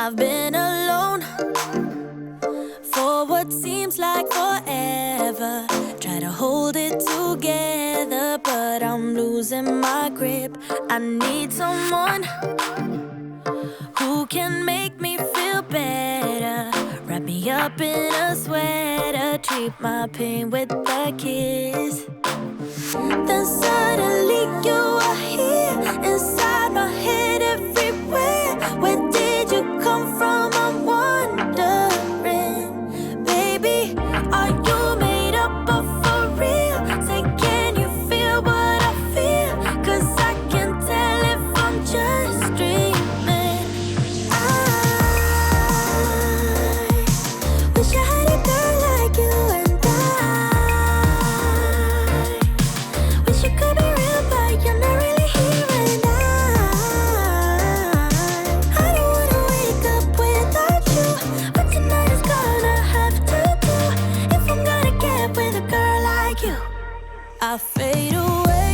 I've been alone for what seems like forever. Try to hold it together, but I'm losing my grip. I need someone who can make me feel better. Wrap me up in a sweater, treat my pain with a kiss. Then suddenly you are here, inside my head, everywhere. Where did you come from? I'm wondering, baby, are you made up of for real? Say, can you feel what I feel? 'Cause I can tell if I'm just dreaming. I wish I had a girl like you, and wish you could be real, but you're not really here. And I don't wanna wake up without you. But tonight is gonna have to do if I'm gonna get with a girl like you. I fade away,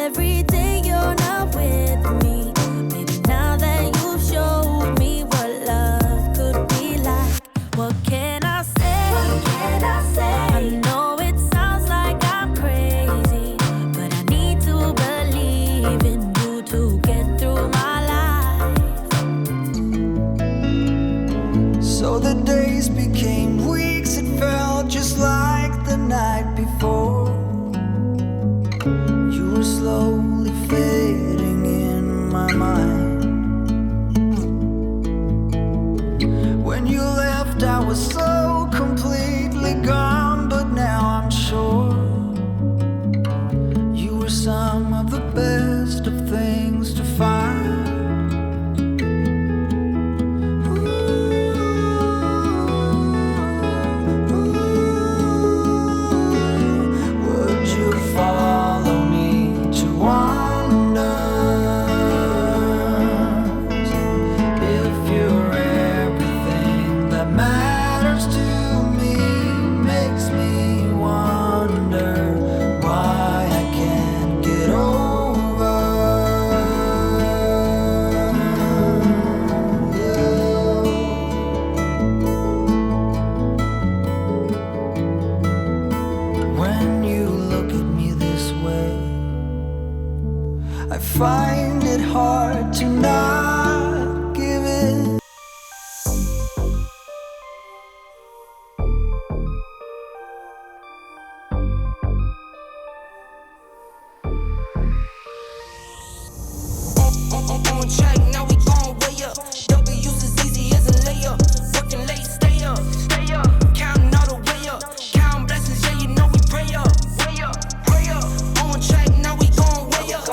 every day you're not with me. Maybe now that you've showed me what love could be like, what can I say? I know it sounds like I'm crazy, but I need to believe in you to get through my life. So the days became weeks, it felt just like the night before. You were slowly fading in my mind. When you left, I was so completely gone, but now I'm sure you were some of the best of things to find. Would you follow me to wonders? If you're everything that matters to me, makes me wonder why I can't get over you. When you look at me this way, I find it hard to not give it. On track, now we gon' way up. W's as easy as a layup. Working late, stay up. Counting all the way up. Counting blessings, yeah, you know we pray up. Pray up. On track, now we gon' way up.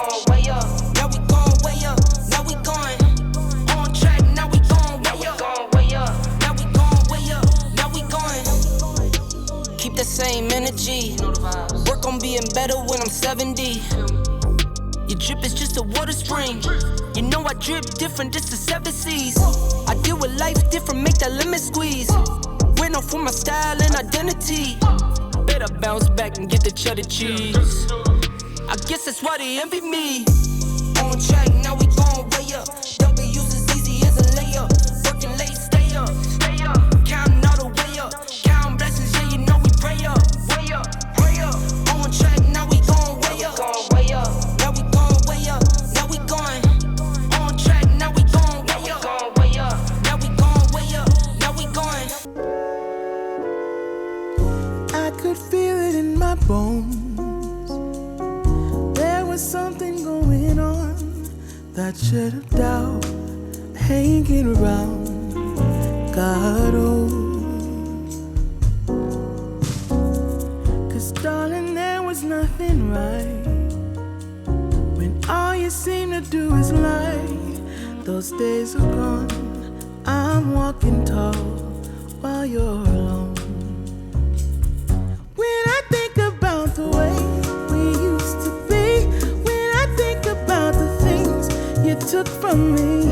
Now we gon' way up. Now we going. On track, now we gon' way up. Now we gon' way up. Now we going. Keep the same energy. Work on being better when I'm 70. Your drip is just a water spring. You know I drip different, this the 7 seas. I deal with life different, make that lemon squeeze. Went off for my style and identity. Better bounce back and get the cheddar cheese. I guess that's why they envy me. On track, now we gon' way up. W's as easy as a layup. Working late, stay up. Counting all the way up. Counting blessings, yeah, you know we pray up. Pray up. On track, now we gon' way up. Now we gon' way up. Now we going. On track, now we gon' way up. Now we gon' way up. Now we going. I could feel it in my bones. There was something going on that should have doubt hanging around. God, oh. 'Cause darling, there was nothing right when all you seem to do is lie. Those days are gone. I'm walking tall while you're alone. When I think about the way we used to be, when I think about the things you took from me,